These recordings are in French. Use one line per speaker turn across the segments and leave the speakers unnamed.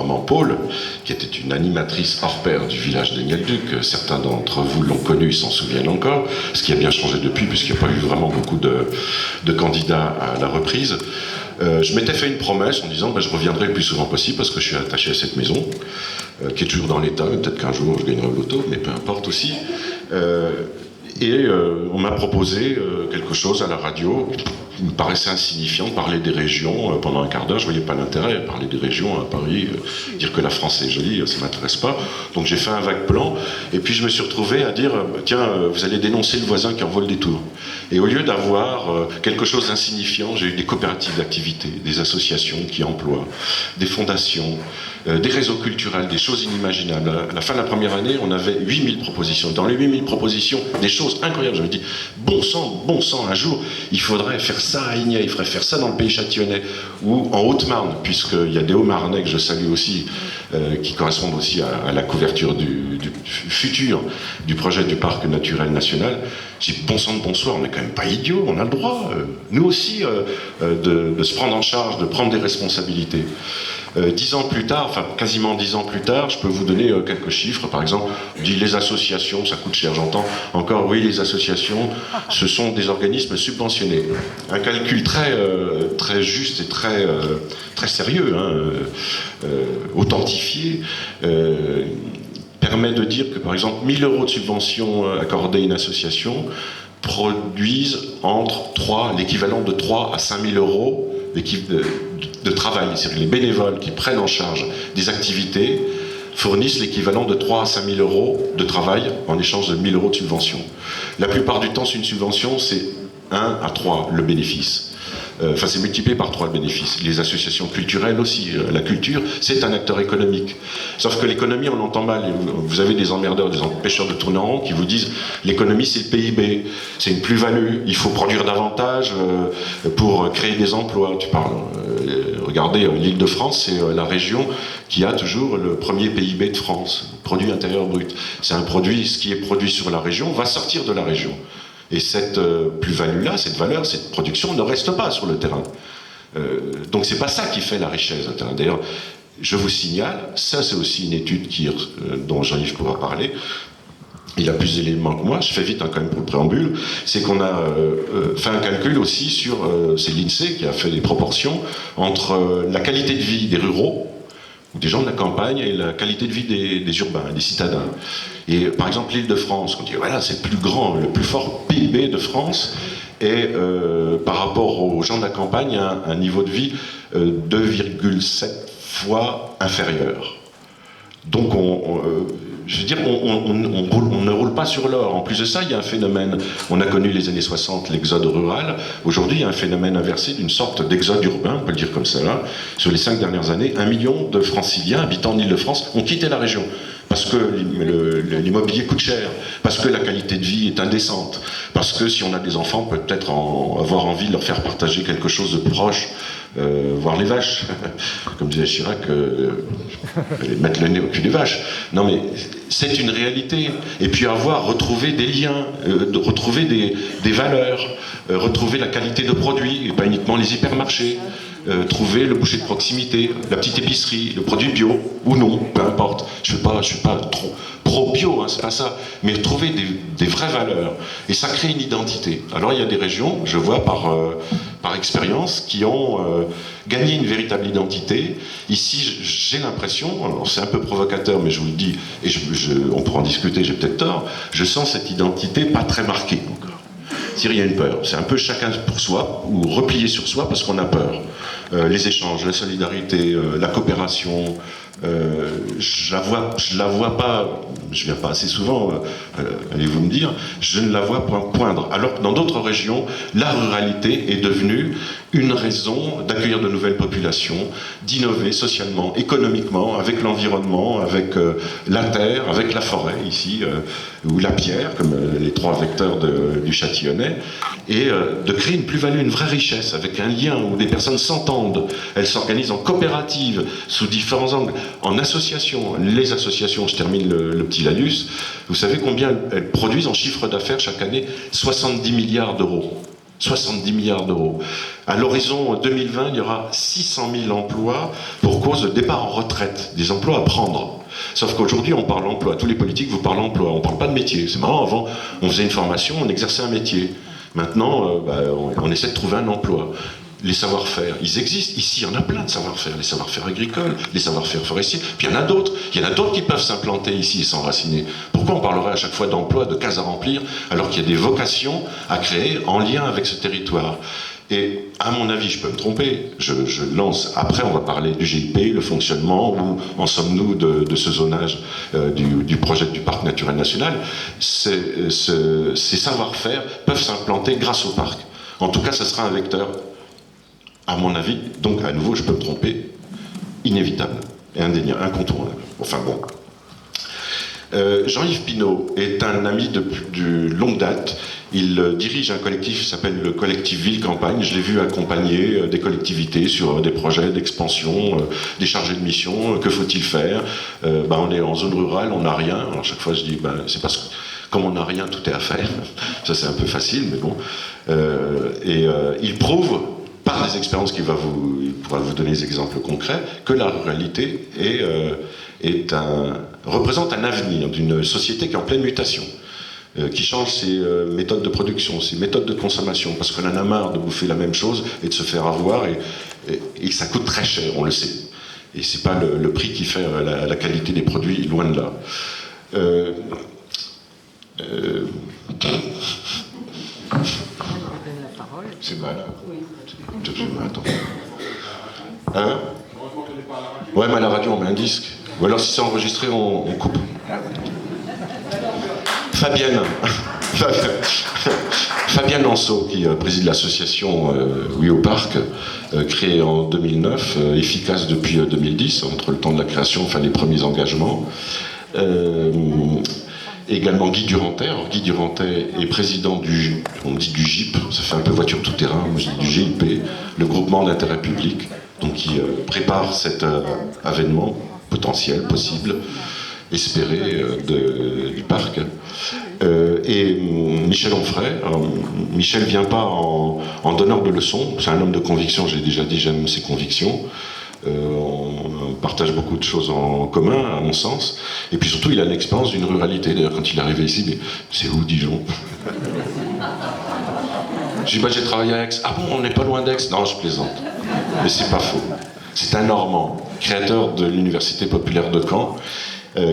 maman Paul, qui était une animatrice hors pair du village d'Agnelduc. Certains d'entre vous l'ont connue, s'en souviennent encore, ce qui a bien changé depuis, puisqu'il n'y a pas eu vraiment beaucoup de candidats à la reprise. Je m'étais fait une promesse en disant je reviendrai le plus souvent possible parce que je suis attaché à cette maison, qui est toujours dans l'état, peut-être qu'un jour je gagnerai au loto, mais peu importe aussi. On m'a proposé quelque chose à la radio qui me paraissait insignifiant, parler des régions pendant un quart d'heure. Je ne voyais pas l'intérêt, parler des régions à Paris, dire que la France est jolie, ça ne m'intéresse pas. Donc j'ai fait un vague plan, et puis je me suis retrouvé à dire tiens, vous allez dénoncer le voisin qui envoie le détour. Et au lieu d'avoir quelque chose d'insignifiant, j'ai eu des coopératives d'activité, des associations qui emploient, des fondations, des réseaux culturels, des choses inimaginables. À la fin de la première année, on avait 8000 propositions. Dans les 8000 propositions, des choses incroyables. J'avais dit, bon sang, un jour, il faudrait faire ça à Ignay, il faudrait faire ça dans le pays châtillonnais, ou en Haute-Marne, puisqu'il y a des Hauts-Marnais que je salue aussi, qui correspondent aussi à la couverture du futur du projet du parc naturel national. J'ai dit, bon sang de bonsoir, on n'est quand même pas idiots, on a le droit, nous aussi, de se prendre en charge, de prendre des responsabilités. 10 ans plus tard, enfin quasiment 10 ans plus tard, je peux vous donner quelques chiffres. Par exemple, on dit les associations, ça coûte cher, j'entends encore, oui, les associations, ce sont des organismes subventionnés. Un calcul très juste et très sérieux, authentifié, permet de dire que, par exemple, 1000 € de subvention accordée à une association produisent l'équivalent de 3 à 5 000 € de travail. C'est-à-dire que les bénévoles qui prennent en charge des activités fournissent l'équivalent de 3 à 5 000 € de travail en échange de 1000 € de subvention. La plupart du temps, c'est une subvention, c'est 1 à 3 le bénéfice. Enfin, c'est multiplié par 3 le bénéfice. Les associations culturelles aussi. La culture, c'est un acteur économique. Sauf que l'économie, on entend mal. Vous avez des emmerdeurs, des empêcheurs de tourner en rond qui vous disent l'économie, c'est le PIB, c'est une plus-value. Il faut produire davantage pour créer des emplois. Tu parles. Regardez, l'Île-de-France, c'est la région qui a toujours le premier PIB de France, produit intérieur brut. C'est un produit, ce qui est produit sur la région va sortir de la région. Et cette plus-value-là, cette valeur, cette production ne reste pas sur le terrain. Donc c'est pas ça qui fait la richesse. D'ailleurs, je vous signale, ça c'est aussi une étude dont Jean-Yves pourra parler. Il a plus d'éléments que moi, je fais vite quand même pour le préambule. C'est qu'on a fait un calcul aussi sur, c'est l'INSEE qui a fait des proportions entre la qualité de vie des ruraux, ou des gens de la campagne, et la qualité de vie des urbains, des citadins. Et par exemple, l'Île-de-France, on dit voilà, c'est le plus grand, le plus fort PIB de France, et par rapport aux gens de la campagne, un niveau de vie 2,7 fois inférieur. Donc je veux dire, on ne roule pas sur l'or. En plus de ça, il y a un phénomène, on a connu les années 60, l'exode rural. Aujourd'hui, il y a un phénomène inversé d'une sorte d'exode urbain, on peut le dire comme ça. Là. Sur les 5 dernières années, 1 million de franciliens habitant en Île-de-France ont quitté la région. Parce que l'immobilier coûte cher, parce que la qualité de vie est indécente, parce que si on a des enfants, on peut peut-être avoir envie de leur faire partager quelque chose de proche, voir les vaches, comme disait Chirac, mettre le nez au cul des vaches. Non mais c'est une réalité. Et puis retrouver des liens, retrouver des valeurs, retrouver la qualité de produits, et pas uniquement les hypermarchés. Trouver le boucher de proximité, la petite épicerie, le produit bio, ou non, peu importe. Je suis pas trop pro-bio, c'est pas ça. Mais trouver des vraies valeurs. Et ça crée une identité. Alors il y a des régions, je vois par expérience, qui ont gagné une véritable identité. Ici, j'ai l'impression, alors c'est un peu provocateur, mais je vous le dis, et on pourra en discuter, j'ai peut-être tort, je sens cette identité pas très marquée encore. Il y a une peur. C'est un peu chacun pour soi, ou replié sur soi parce qu'on a peur. Les échanges, la solidarité, la coopération, je la vois pas, je viens pas assez souvent, allez-vous me dire, je ne la vois pas poindre. Alors que dans d'autres régions, la ruralité est devenue une raison d'accueillir de nouvelles populations, d'innover socialement, économiquement, avec l'environnement, avec la terre, avec la forêt ici, ou la pierre, comme les 3 vecteurs du Châtillonnais, et de créer une plus-value, une vraie richesse, avec un lien où des personnes s'entendent, elles s'organisent en coopérative, sous différents angles, en association. Les associations, je termine le petit laïus, vous savez combien elles produisent en chiffre d'affaires chaque année? 70 milliards d'euros. 70 milliards d'euros. À l'horizon 2020, il y aura 600 000 emplois pour cause de départ en retraite, des emplois à prendre. Sauf qu'aujourd'hui, on parle emploi. Tous les politiques vous parlent emploi. On ne parle pas de métier. C'est marrant, avant, on faisait une formation, on exerçait un métier. Maintenant, on essaie de trouver un emploi. Les savoir-faire, ils existent. Ici, il y en a plein de savoir-faire. Les savoir-faire agricoles, les savoir-faire forestiers. Puis il y en a d'autres. Il y en a d'autres qui peuvent s'implanter ici et s'enraciner. Pourquoi on parlerait à chaque fois d'emploi, de cases à remplir, alors qu'il y a des vocations à créer en lien avec ce territoire? Et à mon avis, je peux me tromper, je lance, après on va parler du GIP, le fonctionnement, où en sommes-nous de ce zonage du projet du parc naturel national. Ces savoir-faire peuvent s'implanter grâce au parc. En tout cas, ce sera un vecteur, à mon avis, donc à nouveau je peux me tromper, inévitable et indéniable, incontournable. Enfin bon. Jean-Yves Pinault est un ami de longue date. Il dirige un collectif qui s'appelle le collectif Ville Campagne. Je l'ai vu accompagner des collectivités sur des projets d'expansion, des chargés de mission. Que faut-il faire? On est en zone rurale, on n'a rien. Alors chaque fois je dis, c'est parce que comme on n'a rien, tout est à faire. Ça c'est un peu facile, mais bon. Il prouve, par des expériences il pourra vous donner des exemples concrets, que la ruralité représente un avenir d'une société qui est en pleine mutation, qui change ses méthodes de production, ses méthodes de consommation, parce qu'on en a marre de bouffer la même chose et de se faire avoir, et ça coûte très cher, on le sait. Et c'est pas le prix qui fait la qualité des produits, loin de là. C'est malin. Attends. Hein? Ouais, mais à la radio, on met un disque. Ou alors, si c'est enregistré, on coupe. Fabienne Lanceau, qui préside l'association Oui au Parc, créée en 2009, efficace depuis 2010, entre le temps de la création, enfin les premiers engagements. Également Guy Durantet. Alors, Guy Durantet est président on dit du GIP, ça fait un peu voiture tout-terrain, moi je dis du GIP, le groupement d'intérêt public, donc qui prépare cet avènement potentiel, possible, espéré du parc. Et Michel Onfray. Michel vient pas en donneur de leçons, c'est un homme de conviction, j'ai déjà dit, j'aime ses convictions. On partage beaucoup de choses en commun, à mon sens. Et puis surtout, il a l'expérience d'une ruralité. D'ailleurs, quand il est arrivé ici, mais c'est où, Dijon? J'ai dit, j'ai travaillé à Aix. Ah bon, on n'est pas loin d'Aix? Non, je plaisante. Mais c'est pas faux. C'est un Normand, créateur de l'Université populaire de Caen,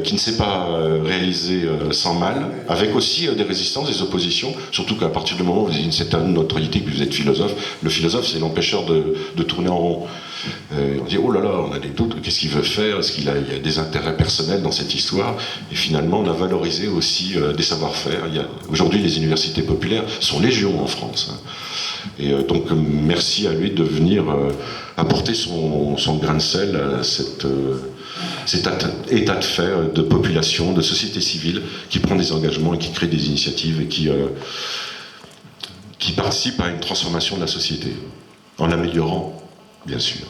qui ne s'est pas réalisé sans mal, avec aussi des résistances, des oppositions, surtout qu'à partir du moment où vous avez une certaine notoriété, que vous êtes philosophe, le philosophe c'est l'empêcheur de tourner en rond. On dit, oh là là, on a des doutes, qu'est-ce qu'il veut faire, est-ce qu'il y a des intérêts personnels dans cette histoire? Et finalement, on a valorisé aussi des savoir-faire. Aujourd'hui, les universités populaires sont légion en France. Et donc, merci à lui de venir apporter son grain de sel à cet état de fait de population, de société civile qui prend des engagements et qui crée des initiatives et qui participe à une transformation de la société, en l'améliorant, bien sûr.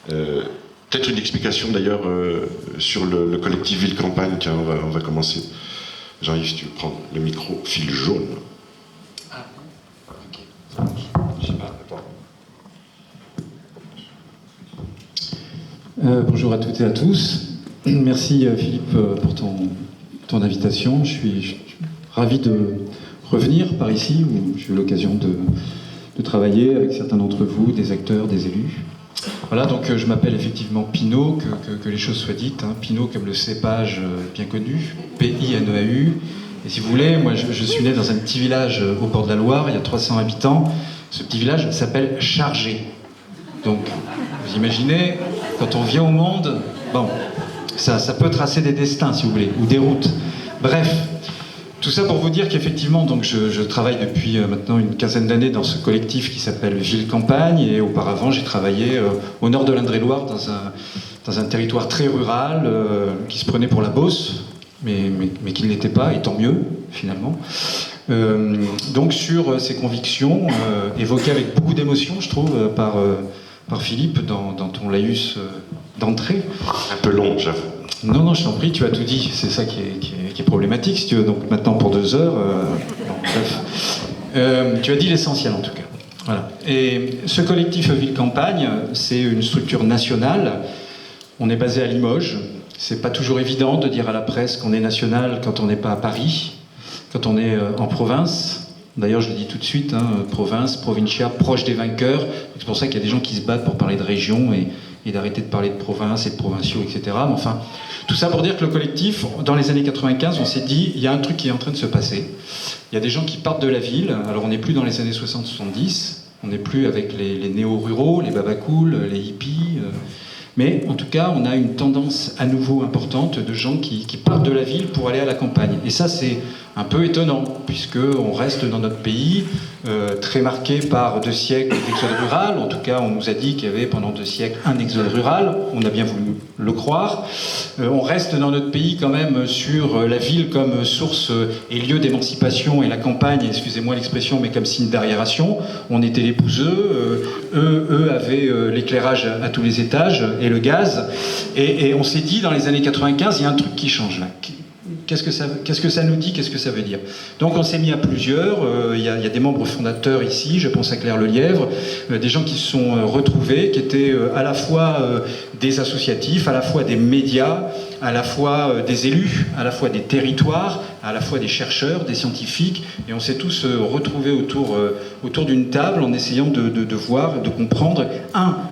Peut-être une explication d'ailleurs sur le collectif Ville Campagne. Tiens, on va commencer. Jean-Yves, si tu veux prendre le micro, fil jaune. Ah, ok. Je sais pas, attends.
Bonjour à toutes et à tous. Merci Philippe pour ton invitation. Je suis ravi de revenir par ici où j'ai eu l'occasion de travailler avec certains d'entre vous, des acteurs, des élus. Voilà, donc je m'appelle effectivement Pinault, que les choses soient dites. Pinault comme le cépage bien connu, P-I-N-E-A-U. Et si vous voulez, moi je suis né dans un petit village au bord de la Loire, il y a 300 habitants. Ce petit village s'appelle Chargé. Donc, vous imaginez, quand on vient au monde, bon, ça peut tracer des destins, si vous voulez, ou des routes. Bref, tout ça pour vous dire qu'effectivement, donc, je travaille depuis maintenant une quinzaine d'années dans ce collectif qui s'appelle Ville Campagne, et auparavant, j'ai travaillé au nord de l'Indre-et-Loire, dans un territoire très rural, qui se prenait pour la Beauce, mais qui ne l'était pas, et tant mieux, finalement. Donc sur ces convictions, évoquées avec beaucoup d'émotion, je trouve, par Philippe dans ton laïus d'entrée.
Un peu long, j'avoue.
Non, je t'en prie, tu as tout dit. C'est ça qui est problématique, si tu veux. Donc maintenant, pour 2 heures, bref. Tu as dit l'essentiel en tout cas. Voilà. Et ce collectif Ville Campagne, c'est une structure nationale. On est basé à Limoges. C'est pas toujours évident de dire à la presse qu'on est national quand on n'est pas à Paris, quand on est en province. D'ailleurs, je le dis tout de suite, province, provincia, proche des vainqueurs. C'est pour ça qu'il y a des gens qui se battent pour parler de région et d'arrêter de parler de province et de provinciaux, etc. Mais enfin, tout ça pour dire que le collectif, dans les années 95, on s'est dit, il y a un truc qui est en train de se passer. Il y a des gens qui partent de la ville. Alors, on n'est plus dans les années 60-70. On n'est plus avec les néo-ruraux, les babacools, les hippies. Mais en tout cas, on a une tendance à nouveau importante de gens qui partent de la ville pour aller à la campagne. Et ça, c'est un peu étonnant, puisqu'on reste dans notre pays très marqué par 2 siècles d'exode rural. En tout cas, on nous a dit qu'il y avait pendant 2 siècles un exode rural. On a bien voulu le croire. On reste dans notre pays quand même sur la ville comme source et lieu d'émancipation et la campagne, excusez-moi l'expression, mais comme signe d'arriération. On était les bouseux. Eux avaient l'éclairage à tous les étages et le gaz. Et on s'est dit, dans les années 95, il y a un truc qui change là. Qu'est-ce que ça nous dit? Qu'est-ce que ça veut dire? Donc on s'est mis à plusieurs. Il y a des membres fondateurs ici, je pense à Claire Lelièvre, des gens qui se sont retrouvés, qui étaient à la fois des associatifs, à la fois des médias, à la fois des élus, à la fois des territoires, à la fois des chercheurs, des scientifiques, et on s'est tous retrouvés autour d'une table en essayant de voir, de comprendre,